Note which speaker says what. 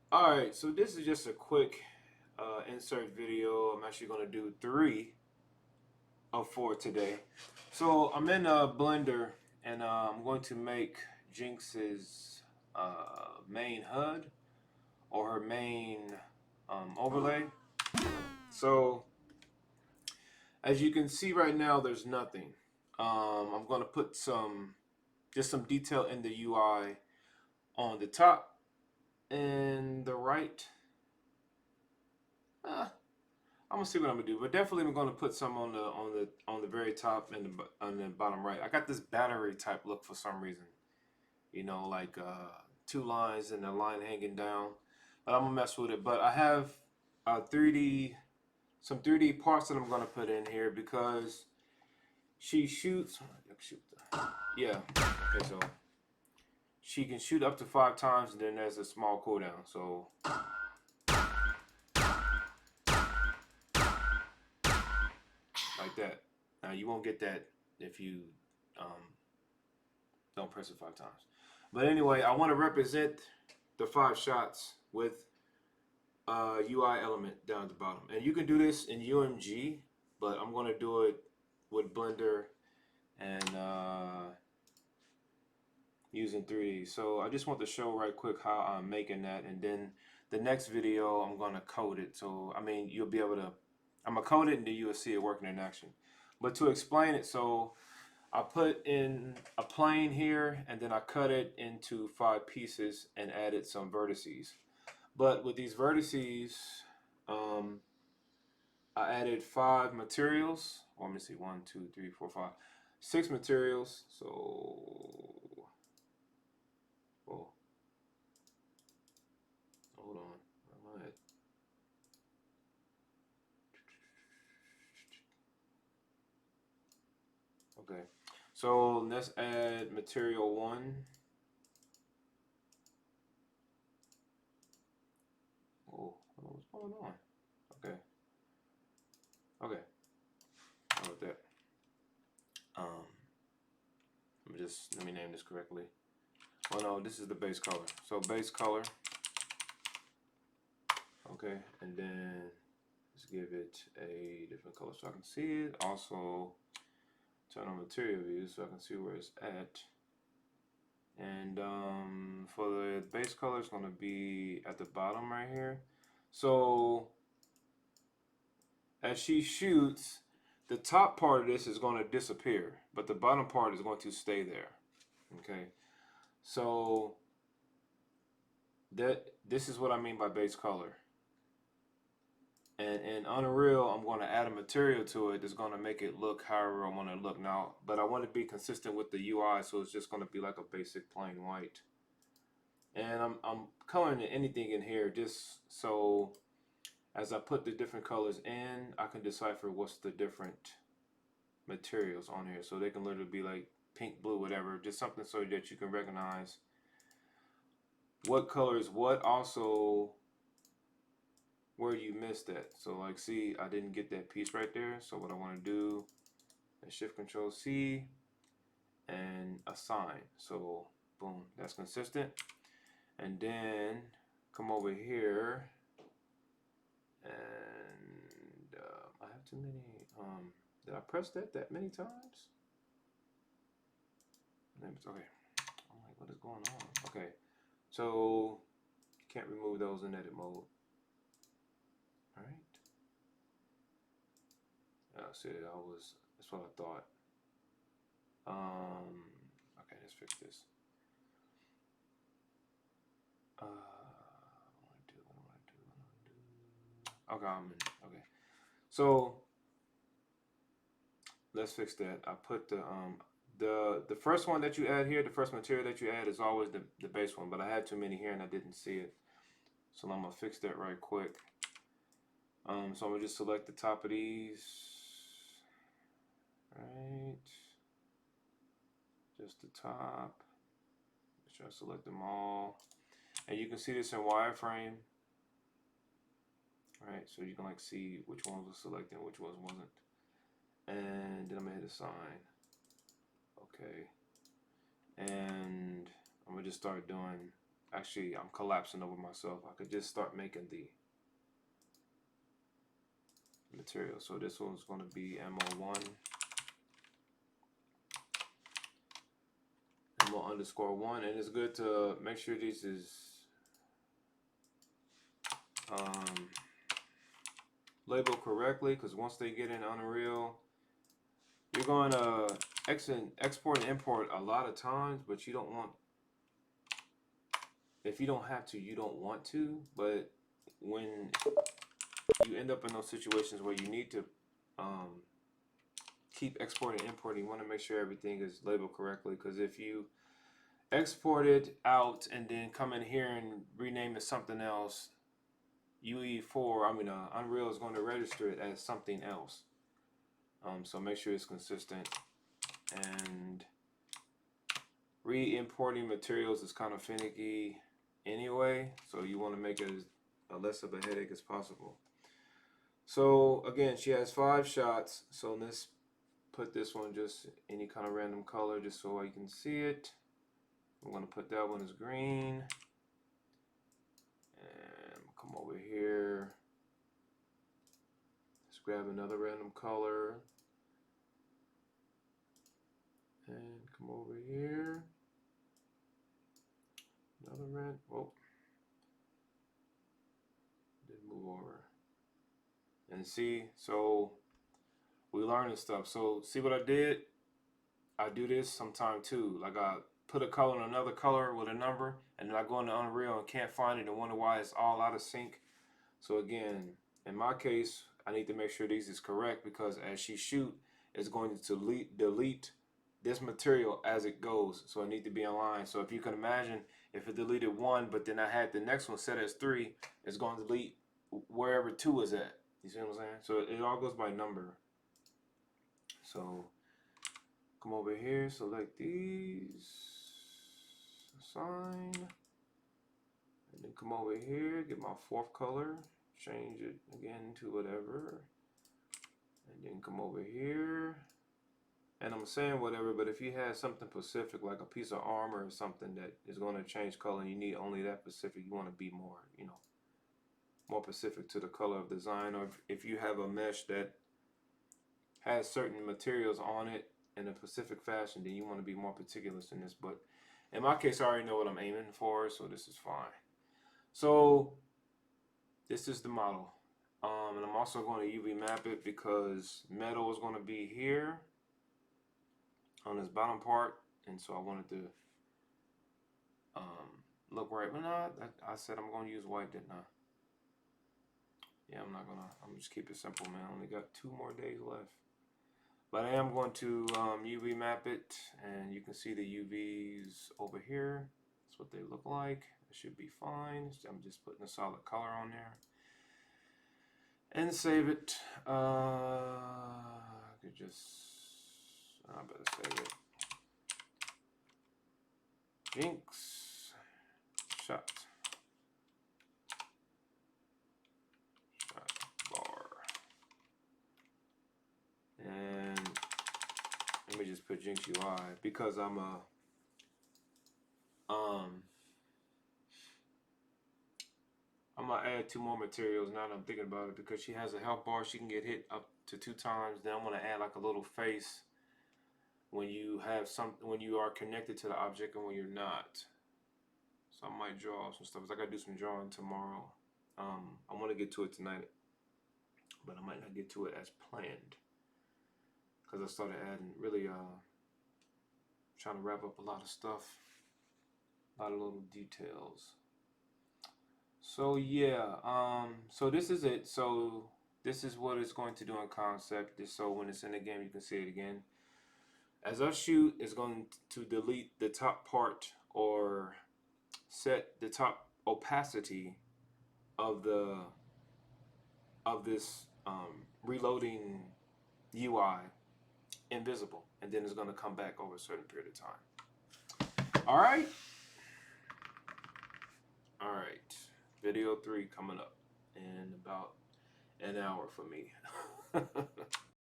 Speaker 1: Alright, so this is just a quick insert video. I'm actually going to do 3 of 4 today. So I'm in a blender and I'm going to make Jinx's main HUD or her main overlay. So as you can see right now, there's nothing. I'm going to put just some detail in the UI on the top and the right. I'm gonna see what I'm gonna do, but definitely I'm gonna put some on the very top and on the bottom right. I got this battery type look for some reason, like 2 lines and a line hanging down. But I'm gonna mess with it. But I have 3D some 3D parts that I'm gonna put in here because she shoots. Yeah. Okay, so she can shoot up to 5 times, and then there's a small cooldown. So like that. Now you won't get that if you um, don't press it 5 times. But anyway, I want to represent the 5 shots with UI element down at the bottom. And you can do this in UMG, but I'm going to do it with Blender and using 3D. So I just want to show right quick how I'm making that. And then the next video, I'm going to code it. So, I mean, you'll be able to, I'm going to code it and then you'll see it working in action. But to explain it, so I put in a plane here and then I cut it into 5 pieces and added some vertices. But with these vertices, um, I added 5 materials. Let me see, 1, 2, 3, 4, 5, 6 materials. So, oh, hold on, where am I at? Okay, so let's add material 1. Oh, what's going on? Okay, okay, how about that? Um, let me name this correctly. Oh no, this is the base color. So base color, okay, and then let's give it a different color so I can see it. Also, turn on material view so I can see where it's at. And for the base color, it's going to be at the bottom right here. So as she shoots, the top part of this is going to disappear, but the bottom part is going to stay there. Okay, so this is what I mean by base color. And in Unreal, I'm going to add a material to it that's going to make it look however I want to look now. But I want to be consistent with the UI, so it's just going to be like a basic plain white. And I'm coloring anything in here just so as I put the different colors in, I can decipher what's the different materials on here. So they can literally be like pink, blue, whatever. Just something so that you can recognize what color is what. Also, where you missed that. So like, see, I didn't get that piece right there. So what I want to do is Shift Control C and assign. So boom, that's consistent. And then come over here and I have too many. Did I press that many times? Okay. I'm like, what is going on? Okay, so can't remove those in edit mode. All right. See, that's what I thought. Okay, let's fix this. What do I do? Okay, I'm in. Okay, so let's fix that. I put the first one that you add here, the first material that you add is always the base one, but I had too many here and I didn't see it. So I'm gonna fix that right quick. So I'm gonna just select the top of these. Right. Just the top. Make sure I select them all. And you can see this in wireframe. Right, so you can like see which ones were selected and which ones wasn't. And then I'm gonna hit assign. Okay. And I'm gonna just start doing Actually, I'm collapsing over myself. I could just start making the material. So this one's going to be MO1, MO_1, and it's good to make sure this is labeled correctly, because once they get in Unreal, you're going to export and import a lot of times, but you don't want, if you don't have to, you don't want to. But when you end up in those situations where you need to keep exporting and importing, you want to make sure everything is labeled correctly, because if you export it out and then come in here and rename it something else, Unreal is going to register it as something else. So make sure it's consistent. And re-importing materials is kind of finicky anyway, so you want to make it as less of a headache as possible. So again, she has 5 shots, so let's put this one just any kind of random color just so I can see it. I'm going to put that one as green, and come over here, let's grab another random color and come over here, another red. Whoa, didn't move over. And see, so we learning stuff. So see what I did? I do this sometime too. Like I put a color in another color with a number, and then I go into Unreal and can't find it and wonder why it's all out of sync. So again, in my case, I need to make sure these is correct, because as she shoot, it's going to delete this material as it goes. So it need to be in line. So if you can imagine, if it deleted 1, but then I had the next one set as 3, it's going to delete wherever 2 is at. You see what I'm saying? So it all goes by number. So come over here, select these, assign, and then come over here, get my 4th color, change it again to whatever, and then come over here, and I'm saying whatever, but if you had something specific like a piece of armor or something that is going to change color and you need only that specific, you want to be more, more specific to the color of design. Or if you have a mesh that has certain materials on it in a specific fashion, then you want to be more particular in this. But in my case, I already know what I'm aiming for, so this is fine. So this is the model. And I'm also going to UV map it, because metal is going to be here on this bottom part, and so I wanted to look right. But no, I said I'm going to use white, didn't I? Yeah, I'm just keep it simple, man. I only got 2 more days left. But I am going to UV map it, and you can see the UVs over here. That's what they look like. It should be fine. I'm just putting a solid color on there. And save it. I better save it. Jinx. Shot. Bar. And let me just put Jinx UI, because I'm gonna add 2 more materials now that I'm thinking about it, because she has a health bar. She can get hit up to 2 times. Then I'm gonna add like a little face when you are connected to the object and when you're not. So I might draw some stuff. I gotta do some drawing tomorrow. I want to get to it tonight, but I might not get to it as planned, because I started adding really trying to wrap up a lot of stuff, a lot of little details. So yeah, so this is it. So this is what it's going to do in concept. So when it's in the game, you can see it again. As I shoot, it's going to delete the top part, or set the top opacity of this reloading UI invisible, and then it's going to come back over a certain period of time. All right. Video 3 coming up in about an hour for me.